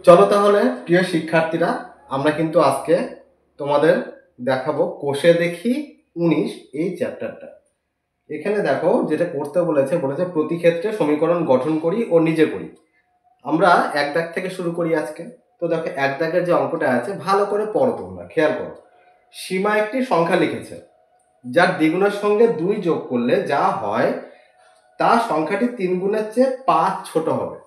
চলো তাহলে প্রিয় শিক্ষার্থীরা, আমরা কিন্তু আজকে তোমাদের দেখাবো কোষে দেখি 19 এই চ্যাপ্টারটা। এখানে দেখো যেটা করতে বলেছে প্রতি ক্ষেত্রে সমীকরণ গঠন করি ও নিজে করি। আমরা এক দাগ থেকে শুরু করি আজকে। তো দেখো এক দাগের যে অঙ্কটা আছে ভালো করে পড়ো, তোমরা খেয়াল করো। সীমা একটি সংখ্যা লিখেছে যার দ্বিগুণের সঙ্গে 2 যোগ করলে যা হয় তা সংখ্যাটি 3 গুণের চেয়ে 5 ছোট হবে,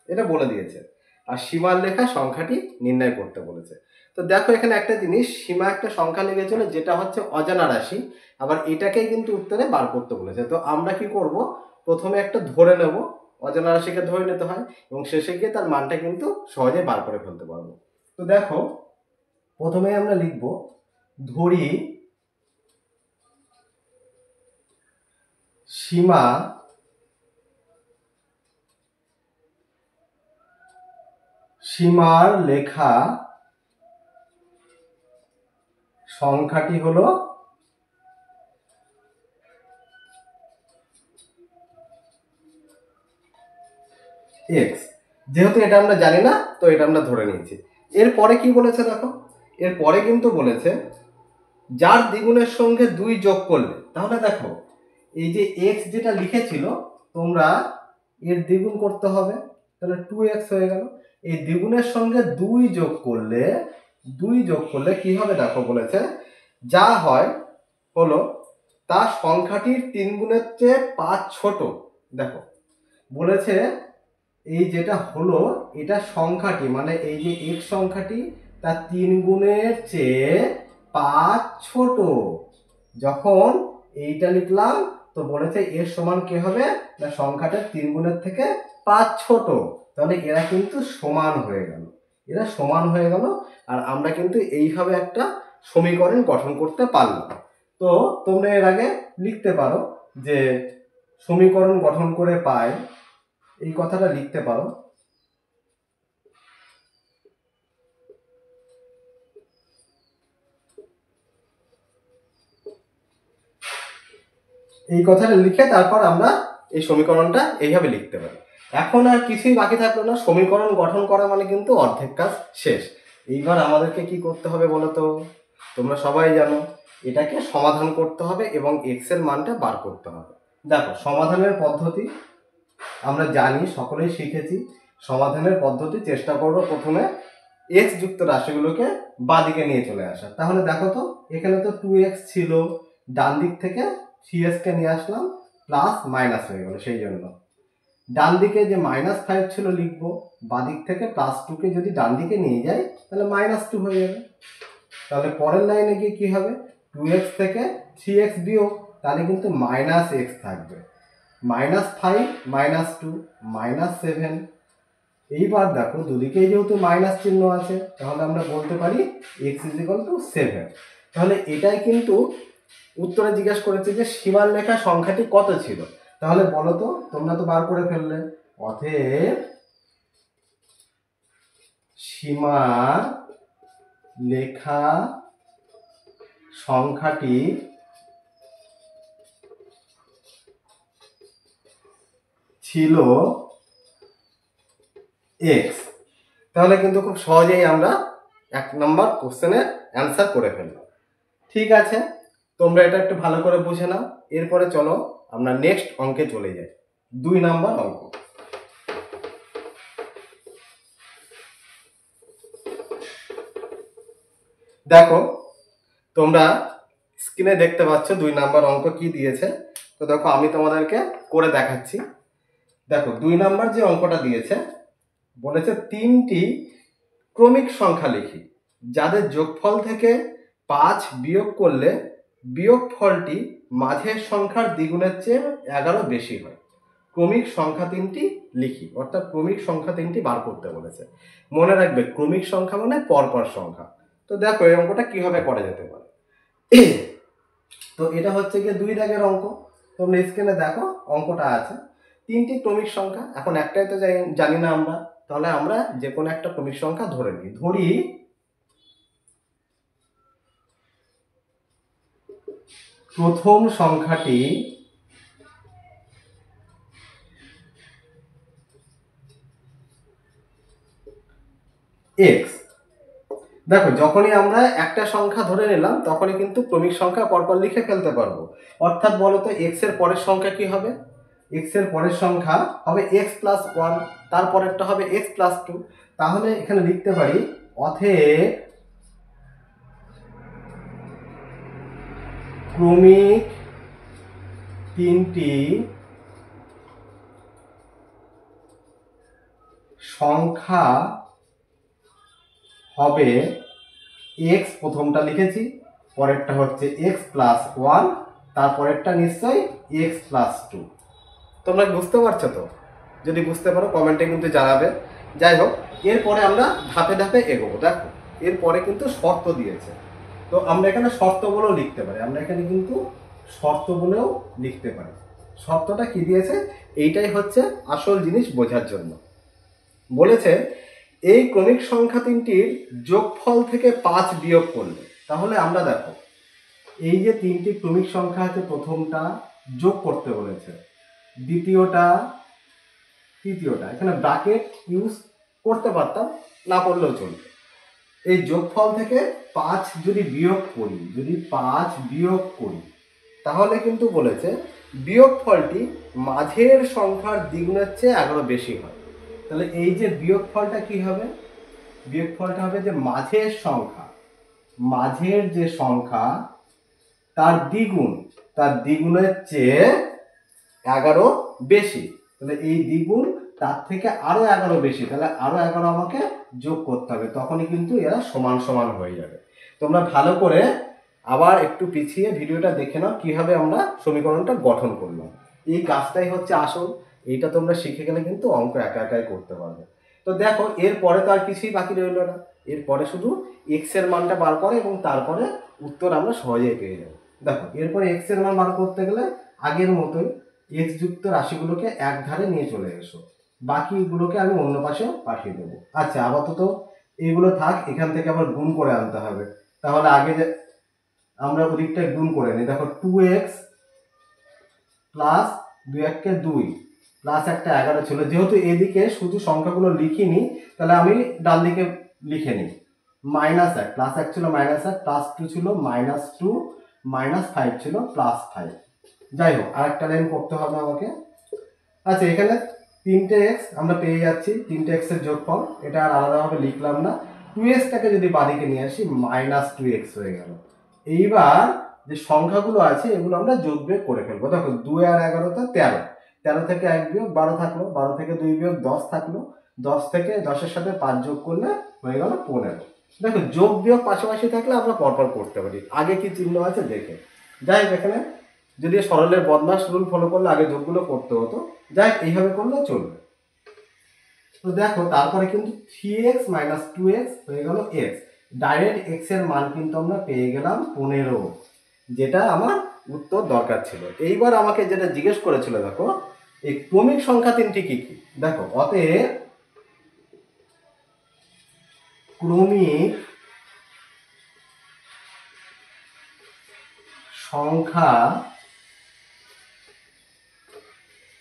এটা বলে দিয়েছে। আর সীমার লেখা সংখ্যাটি নির্ণয় করতে বলেছে। তো দেখো এখানে একটা জিনিস, সীমা একটা সংখ্যা লিখেছিল যেটা হচ্ছে অজানা রাশি, আবার এটাকেই কিন্তু উত্তরে বার করতে বলেছে। তো আমরা কি করব, প্রথমে একটা ধরে নেব, অজানা রাশিকে ধরে নিতে হয় এবং শেষে গিয়ে তার মানটা কিন্তু সহজে বার করে ফেলতে পারবো। তো দেখো প্রথমে আমরা লিখব ধরি সীমা সীমার লেখা সংখ্যাটি হলো x। যেহেতু এটা আমরা জানি না, তো এটা আমরা ধরে নিয়েছি। এরপরে কি বলেছে দেখো, এরপরে কিন্তু বলেছে যার দ্বিগুণের সঙ্গে 2 যোগ করলে। তাহলে দেখো এই যে x যেটা লিখেছিল, তোমরা এর দ্বিগুণ করতে হবে, তাহলে 2x হয়ে গেল। এই দ্বিগুণের সঙ্গে 2 যোগ করলে কি হবে দেখো, বলেছে যা হয় হলো তা সংখ্যাটির 3 গুণের চেয়ে 5 ছোট। দেখো বলেছে এই যেটা হলো এটা সংখ্যাটি, মানে এই যে x সংখ্যাটি তার 3 গুণের চেয়ে 5 ছোট। যখন এইটা লিখলাম তো বলেছে এর সমান কি হবে না, সংখ্যাটা 3 গুণের থেকে 5 ছোট। তাহলে এরা কিন্তু সমান হয়ে গেল, এরা সমান হয়ে গেল। আর আমরা কিন্তু এইভাবে একটা সমীকরণ গঠন করতে পারলাম। তো তোমরা এর আগে লিখতে পারো যে সমীকরণ গঠন করে পাই, এই কথাটা লিখতে পারো। এই কথাটা লিখে তারপর আমরা এই সমীকরণটা এইভাবে লিখতে পারি। এখন আর কিছুই বাকি থাকলো না, সমীকরণ গঠন করা মানে কিন্তু অর্ধেক কাজ শেষ। এইবার আমাদেরকে কি করতে হবে বলো তো? তোমরা সবাই জানো এটাকে সমাধান করতে হবে এবং এক্স এর মানটা বার করতে হবে। দেখো সমাধানের পদ্ধতি আমরা জানি, সকলেই শিখেছি। সমাধানের পদ্ধতি চেষ্টা করব প্রথমে এক্স যুক্ত রাশিগুলোকে বাঁদিকে নিয়ে চলে আসা। তাহলে দেখো তো এখানে তো 2x ছিল, ডান দিক থেকে 3x কে নিয়ে আসলাম, প্লাস মাইনাস হয়ে গেল। সেই জন্য ডান দিকে যে -5 ছিল লিখবো, বাঁদিক থেকে +2 কে যদি ডান দিকে নিয়ে যাই তাহলে -2 হয়ে যাবে। তাহলে পরের লাইনে গিয়ে কি হবে, 2x থেকে 3x বিয়োগ, তাহলে কিন্তু -x থাকবে। -5 -2 -7। এইবার দেখো দুদিকেই যেহেতু মাইনাস চিহ্ন আছে, তাহলে আমরা বলতে পারি x = 7। তাহলে এটাই কিন্তু উত্তরে জিজ্ঞেস করেছে যে সীমার লেখা সংখ্যাটি কত ছিল। তাহলে বলো তো, তোমরা তো বার করে ফেললে। অতএব সীমার লেখা সংখ্যাটি ছিল x। তাহলে কিন্তু খুব সহজেই আমরা 1 নম্বর কোশ্চেনের অ্যান্সার করে ফেললাম। ঠিক আছে, তোমরা এটা একটু ভালো করে বুঝে নাও। এরপরে চলো আমরা নেক্সট অঙ্কে চলে যাই, 2 নম্বর অঙ্ক। দেখো তোমরা স্ক্রিনে দেখতে পাচ্ছ 2 নম্বর অঙ্ক কি দিয়েছে। তো দেখো আমি তোমাদেরকে করে দেখাচ্ছি। দেখো 2 নম্বর যে অঙ্কটা দিয়েছে, বলেছে 3টি ক্রমিক সংখ্যা লিখি যাদের যোগফল থেকে 5 বিয়োগ করলে বিয়োগফলটি মাঝের সংখ্যার দ্বিগুণের চেয়ে 11 বেশি হয়। ক্রমিক সংখ্যা 3টি লিখি, অর্থাৎ ক্রমিক সংখ্যা 3টি বার করতে বলেছে। মনে রাখবে ক্রমিক সংখ্যা মানে পরপর সংখ্যা। তো দেখো এই অঙ্কটা কিভাবে করা যেতে পারে। তো এটা হচ্ছে গিয়ে 2 দাগের অঙ্ক। তোমরা স্ক্রিনে দেখো অঙ্কটা আছে, 3টি ক্রমিক সংখ্যা। এখন একটাই তো জানি না আমরা, তাহলে আমরা যে কোনো একটা ক্রমিক সংখ্যা ধরে নিই। ধরি প্রথম সংখ্যাটি এক্স। দেখো যখনই আমরা একটা সংখ্যা ধরে নিলাম তখনই কিন্তু ক্রমিক সংখ্যা পরপর লিখে ফেলতে পারবো। অর্থাৎ বলতো এক্স এর পরের সংখ্যা কি হবে? এক্স এর পরের সংখ্যা হবে এক্স প্লাস ওয়ান, তারপরেরটা হবে এক্স প্লাস টু। তাহলে এখানে লিখতে পারি অতএব ক্রমিক তিনটি সংখ্যা হবে এক্স, প্রথমটা লিখেছি, পরেরটা হচ্ছে এক্স প্লাস ওয়ান, তারপরেরটা নিশ্চয়ই এক্স প্লাস টু। তোমরা বুঝতে পারছো তো? যদি বুঝতে পারো কমেন্টে কিন্তু জানাবে। যাই হোক, এরপরে আমরা ধাপে ধাপে এগোবো। দেখো এরপরে কিন্তু শর্ত দিয়েছে, তো আমরা এখানে শর্ত বলেও লিখতে পারি, আমরা এখানে কিন্তু শর্ত বলেও লিখতে পারি। শর্তটা কি দিয়েছে? এইটাই হচ্ছে আসল জিনিস বোঝার জন্য। বলেছে এই ক্রমিক সংখ্যা তিনটির যোগফল থেকে 5 বিয়োগ করলে, তাহলে আমরা দেখো এই যে তিনটি ক্রমিক সংখ্যা আছে, প্রথমটা যোগ করতে বলেছে, দ্বিতীয়টা, তৃতীয়টা, এখানে ব্র্যাকেট ইউজ করতে পারতাম, না করলেও চলবে। এই যোগফল থেকে 5 যদি বিয়োগ করি, যদি 5 বিয়োগ করি, তাহলে কিন্তু বলেছে বিয়োগফলটি মাঝের সংখ্যার দ্বিগুণের চেয়ে 11 বেশি হয়। তাহলে এই যে বিয়োগফলটা কি হবে? বিয়োগফলটা হবে যে মাঝের সংখ্যা, মাঝের যে সংখ্যা তার দ্বিগুণ, তার দ্বিগুণের চেয়ে 11 বেশি। তাহলে এই দ্বিগুণ তার থেকে আরো 11 বেশি, তাহলে আরো 11 আমাকে যোগ করতে হবে, তখনই কিন্তু এরা সমান সমান হয়ে যাবে। তোমরা ভালো করে আবার একটু পিছিয়ে ভিডিওটা দেখে নাও কিভাবে আমরা সমীকরণটা গঠন করলাম। এই কাজটাই হচ্ছে আসল, এইটা তোমরা শিখে গেলে কিন্তু অঙ্ক একা একাই করতে পারবে। তো দেখো এরপরে তো আর কিছুই বাকি রইল না, এরপরে শুধু এক্স এর মানটা বার করে এবং তারপরে উত্তর আমরা সহজেই পেয়ে যাবো। দেখো এরপরে এক্স এর মান বার করতে গেলে আগের মতোই এক্স যুক্ত রাশিগুলোকে এক ধারে নিয়ে চলে এসো, বাকিগুলোকে আমি অন্য পাশে পাঠিয়ে দেবো। আচ্ছা আপাতত এইগুলো থাক, এখান থেকে আবার গুণ করে আনতে হবে। তাহলে আগে যে আমরা ওদিকটা গুণ করে নিই, দেখো 2x প্লাস 2 2 প্লাস একটা 11 ছিল, যেহেতু এদিকে শুধু সংখ্যাগুলো লিখিনি তাহলে আমি ডান দিকে লিখে নিই। -1 প্লাস 1 ছিল -1, প্লাস 2 ছিল -2, -5 ছিল +5। যাই হোক আরেকটা লাইন করতে হবে আমাকে। আচ্ছা এখানে 3টে এক্স আমরা পেয়ে যাচ্ছি, 3টে এক্স এর যোগফল, এটা আর আলাদাভাবে লিখলাম না। 2x টাকে যদি বাদিকে নিয়ে আসি -2x হয়ে গেল। এইবার যে সংখ্যাগুলো আছে এগুলো আমরা যোগ বিয়োগ করে ফেলবো। দেখো 2 আর 11 তে 13, 13 থেকে 1 বিয়োগ 12 থাকলো, 12 থেকে 2 বিয়োগ 10 থাকলো, 10 থেকে 10 এর সাথে 5 যোগ করলে হয়ে গেল 15। দেখো যোগ বিয়োগ পাশাপাশি থাকলে আমরা পরপর করতে পারি, আগে কি চিহ্ন আছে দেখে। যাই হোক এখানে যদি সরলের বদমাস রুল ফলো করলে আগে যোগগুলো করতে হতো, যাই এইভাবে করলে চলবে। তো দেখো তারপরে কিন্তু 3x - 2x হয়ে গেল x, ডাইরেক্ট x এর মান কিন্তু আমরা পেয়ে গেলাম 15, যেটা আমার উত্তর দরকার ছিল। এইবার আমাকে যেটা জিজ্ঞেস করেছিল, দেখো এই ক্রমিক সংখ্যা তিনটি কি কি। দেখো অতএব ক্রমিক সংখ্যা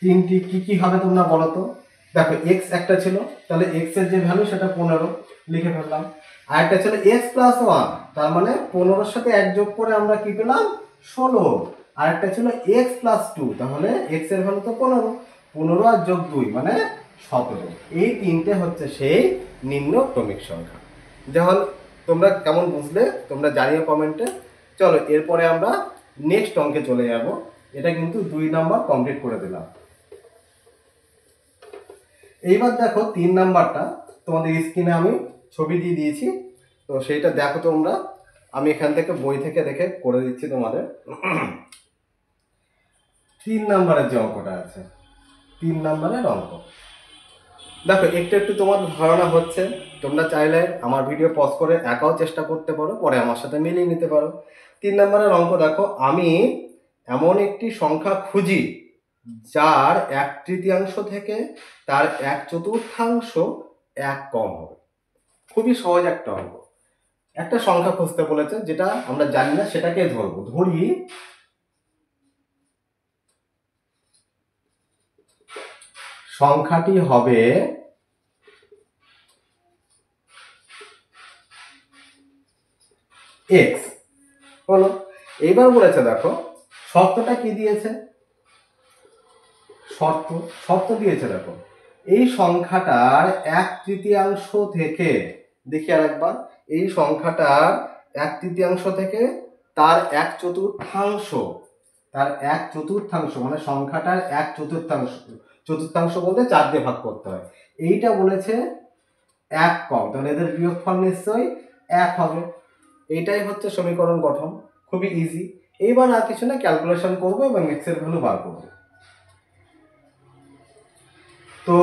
তিনটি কি কি হবে তোমরা বলো তো? দেখো এক্স একটা ছিল, তাহলে এক্স এর যে ভ্যালু সেটা 15 লিখে ফেললাম। আর একটা ছিল এক্স প্লাস 1, তার মানে 15-এর সাথে 1 যোগ করে আমরা কি পেলাম 16। আর একটা ছিল এক্স প্লাস 2, তাহলে এক্স এর ভ্যালু তো 15, 15 আর যোগ 2 মানে 17। এই তিনটে হচ্ছে সেই নিম্ন ক্রমিক সংখ্যা। যখন তোমরা কেমন বুঝলে তোমরা জানিও কমেন্টে। চলো এরপরে আমরা নেক্সট অঙ্কে চলে যাব। এটা কিন্তু 2 নাম্বার কমপ্লিট করে দিলাম। এইবার দেখো 3 নাম্বারটা তোমাদের স্ক্রিনে আমি ছবি দিয়ে দিয়েছি, তো সেইটা দেখো তোমরা। আমি এখান থেকে বই থেকে দেখে করে দিচ্ছি তোমাদের। 3 নাম্বারের যে অঙ্কটা আছে, 3 নাম্বারের অঙ্ক দেখো একটু একটু তোমার ধারণা হচ্ছে। তোমরা চাইলে আমার ভিডিও পজ করে একাও চেষ্টা করতে পারো, পরে আমার সাথে মিলিয়ে নিতে পারো। 3 নাম্বারের অঙ্ক দেখো, আমি এমন একটি সংখ্যা খুঁজি যার 1/3 থেকে তার 1/4 এক কম হবে। খুবই সহজ একটা অঙ্ক। একটা সংখ্যা খুঁজতে বলেছে যেটা আমরা জানি না, সেটাকে ধরবো। ধরি সংখ্যাটি হবে এক্স হলো। এইবার বলেছে দেখো শর্তটা কি দিয়েছে, শর্ত দিয়েছে দেখো এই সংখ্যাটার 1/3 থেকে, দেখি আরেকবার, এই সংখ্যাটার 1/3 থেকে তার 1/4 মানে সংখ্যাটার 1/4 বলতে 4 দিয়ে ভাগ করতে হয়। এইটা বলেছে 1 কম, তাহলে এদের বিয়োগফল নিশ্চয়ই 1 হবে। এইটাই হচ্ছে সমীকরণ গঠন, খুবই ইজি। এইবার আর কিছু না, ক্যালকুলেশন করবো এবং এক্স এর ভ্যালু বার করবো। তো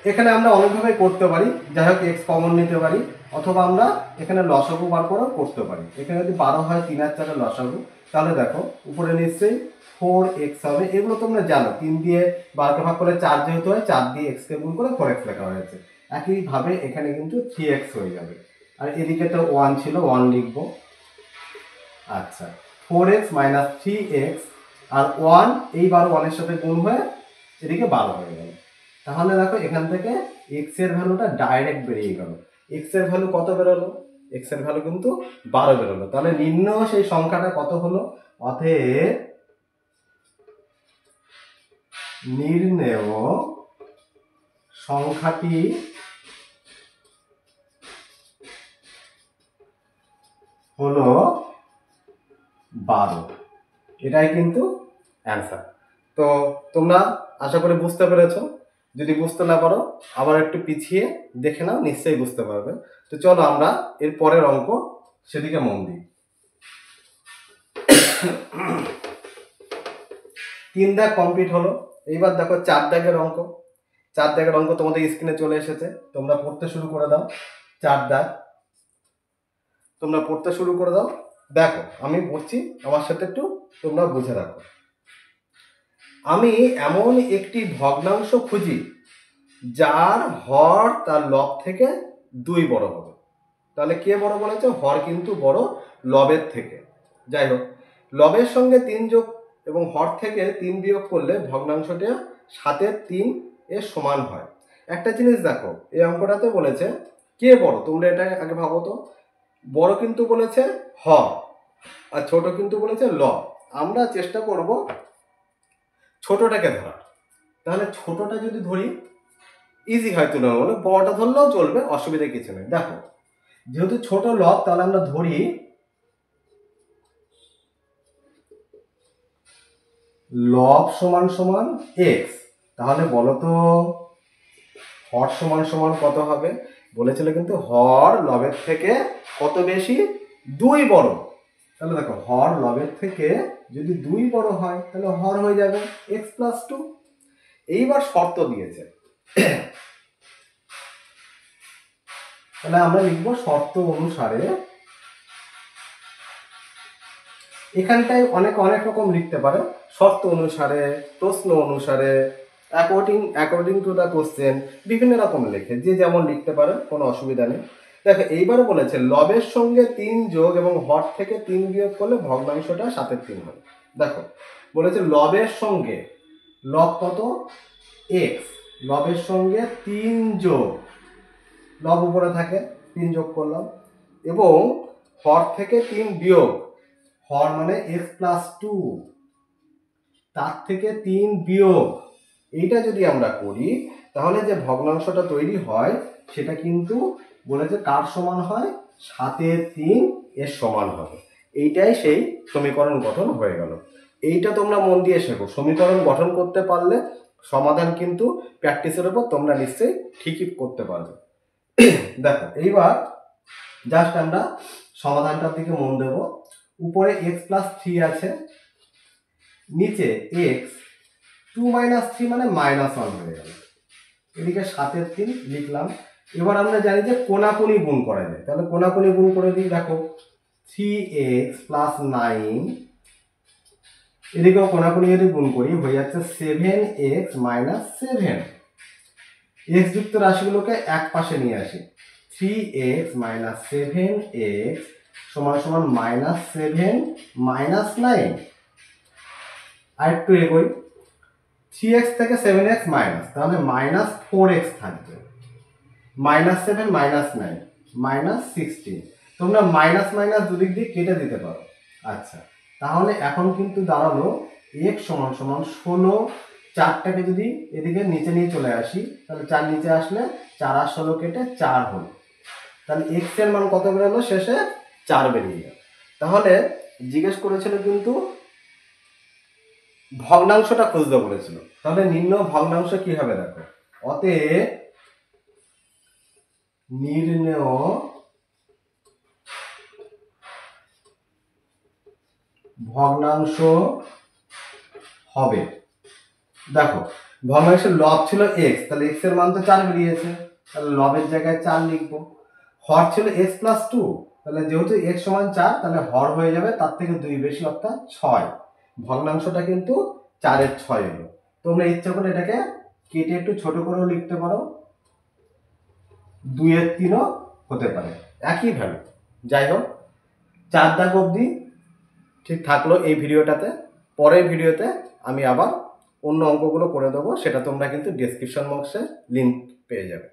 এখানে আমরা অনেকভাবে করতে পারি, যাই হোক এক্স কমন নিতে পারি, অথবা আমরা এখানে লসাগু বার করেও করতে পারি। এখানে যদি 12 হয় 3 আর 4 লসাগু, তাহলে দেখো উপরে নিশ্চয়ই 4x হবে। এগুলো তোমরা জানো, 3 দিয়ে 12কে ভাগ করে 4 যেহেতু হয়, 4 দিয়ে x কে গুণ করে 4x লেখা হয়েছে। একইভাবে এখানে কিন্তু 3x হয়ে যাবে। আর এদিকে তো 1 ছিল, 1 লিখবো। আচ্ছা, 4x মাইনাস 3x আর 1, এই 1 এর সাথে গুণ হয়ে এদিকে 12 হয়ে গেল। তাহলে দেখো এখান থেকে x এর ভ্যালুটা ডাইরেক্ট বেরিয়ে গেল। x এর ভ্যালু কত বেরোলো? x এর ভ্যালু কিন্তু 12 বেরোলো। তাহলে নির্ণয় সেই সংখ্যাটা কত হলো? অতএব নির্ণেয় সংখ্যাটি হলো 12। এটাই কিন্তু অ্যান্সার। তো তোমরা আশা করি বুঝতে পেরেছো। যদি বুঝতে না পারো আবার একটু পিছিয়ে দেখে নাও, নিশ্চয়ই বুঝতে পারবে। তো চলো আমরা এর পরের অঙ্ক সেদিকে মন দিই। 3 দাগ কমপ্লিট হলো। এইবার দেখো 4 দাগের অঙ্ক। 4 দাগের অঙ্ক তোমাদের স্ক্রিনে চলে এসেছে, তোমরা পড়তে শুরু করে দাও। 4 দাগ তোমরা পড়তে শুরু করে দাও। দেখো আমি পড়ছি, আমার সাথে একটু তোমরা বুঝে রাখো। আমি এমন একটি ভগ্নাংশ খুঁজি যার হর তার লব থেকে 2 বড় হবে। তাহলে কে বড় বলেছে? হর কিন্তু বড় লবের থেকে। যাই হোক, লবের সঙ্গে 3 যোগ এবং হর থেকে 3 বিয়োগ করলে ভগ্নাংশটা 7/3 এর সমান হয়। একটা জিনিস দেখো, এই অঙ্কটাতে বলেছে কে বড়। তোমরা এটা আগে ভাবো তো, বড় কিন্তু বলেছে হর আর ছোট কিন্তু বলেছে লব। আমরা চেষ্টা করব ছোটটাকে ধরার। তাহলে ছোটটা যদি ধরি ইজি হয় তুলনামূলক, বড়টা ধরলেও চলবে, অসুবিধা কিছু নেই। দেখো যেহেতু ছোট লব, তাহলে আমরা ধরি লব সমান সমান এক্স। তাহলে বলো তো হর সমান সমান কত হবে? বলেছিল কিন্তু হর লবের থেকে কত বেশি? 2 বড়। তাহলে দেখো হর লবের থেকে যদি 2 বড় হয় তাহলে হর হয়ে যাবে এক্স প্লাস 2। এইবার শর্ত দিয়েছে, তাহলে আমরা লিখবো শর্ত অনুসারে। এখানটায় অনেক রকম লিখতে পারে, শর্ত অনুসারে, প্রশ্ন অনুসারে, অ্যাকর্ডিং টু দ্য কোশ্চেন, বিভিন্ন রকম লেখে, যে যেমন লিখতে পারে, কোনো অসুবিধা নেই। দেখো এইবার বলেছে লবের সঙ্গে 3 যোগ এবং হর থেকে 3 বিয়োগ করলে ভগ্নাংশটা 7/3 হয়। দেখো বলেছে লবের সঙ্গে, লব কত? এক্স, লবের সঙ্গে 3 যোগ, লব উপরে থাকে 3 যোগ করলাম, এবং হর থেকে 3 বিয়োগ, হর মানে এক্স প্লাস 2, তার থেকে 3 বিয়োগ, এইটা যদি আমরা করি তাহলে যে ভগ্নাংশটা তৈরি হয় সেটা কিন্তু বলেছে কার সমান হয়? 7/3 এর সমান হবে। এইটাই সেই সমীকরণ গঠন হয়ে গেল। এইটা তোমরা মন দিয়ে শেখো, সমীকরণ গঠন করতে পারলে সমাধান কিন্তু প্র্যাকটিসের উপর তোমরা নিশ্চয়ই ঠিকই করতে পারবে। দেখো এইবার জাস্ট আমরা সমাধানটার দিকে মন দেব। উপরে x প্লাস 3 আছে, নিচে x 2 মাইনাস 3 মানে -1 হয়ে গেল। এদিকে 7/3 লিখলাম। এবার আমরা জানি যে কোনাকুনি গুণ করা যায়, তাহলে কোনাকুনি গুণ করে দিই। দেখো 3x প্লাস 9, এদিকেও কোনাকুনি যদি গুণ করি হয়ে যাচ্ছে 7x মাইনাস 7। x যুক্ত রাশিগুলোকে এক পাশে নিয়ে আসি। 3x মাইনাস 7x সমান সমান -7 মাইনাস 9। আর একটু এগোই, 3x থেকে 7x মাইনাস, তাহলে -4x থাকবে, -7 -9 -16। তোমরা মাইনাস মাইনাস দুদিক দিয়ে কেটে দিতে পারো। আচ্ছা, তাহলে এখন কিন্তু দাঁড়ালো x সমান সমান 16, 4টাকে যদি এদিকে নিচে নিয়ে চলে আসি তাহলে 4 নিচে আসলে 4 আর 16 কেটে 4 হলো। তাহলে x এর মান কত বেরোলো? শেষে 4 বেরিয়ে গেল। তাহলে জিজ্ঞেস করেছিল কিন্তু ভগ্নাংশটা খুঁজতে বলেছিল। তাহলে নির্ণয় ভগ্নাংশ কি হবে দেখো, অতএব নির্ণয় ভগ্নাংশ হবে, দেখো ভগ্নাংশের লব ছিল x, তাহলে x এর মান তো 4 বেরিয়েছে, তাহলে লবের জায়গায় 4 লিখবো। হর ছিল x প্লাস 2, তাহলে যেহেতু x সমান 4 তাহলে হর হয়ে যাবে তার থেকে 2 বেশি অর্থাৎ 6। ভগ্নাংশটা কিন্তু 4 এর 6 হলো। তোমরা ইচ্ছা করে এটাকে কেটে একটু ছোট করেও লিখতে পারো, 2 এর 3ও হতে পারে, একই ভ্যালু। যাই হোক, 4 দাগ অবধি ঠিক থাকলো এই ভিডিওটাতে। পরের ভিডিওতে আমি আবার অন্য অঙ্কগুলো করে দেবো, সেটা তোমরা কিন্তু ডেসক্রিপশন বক্সে লিঙ্ক পেয়ে যাবে।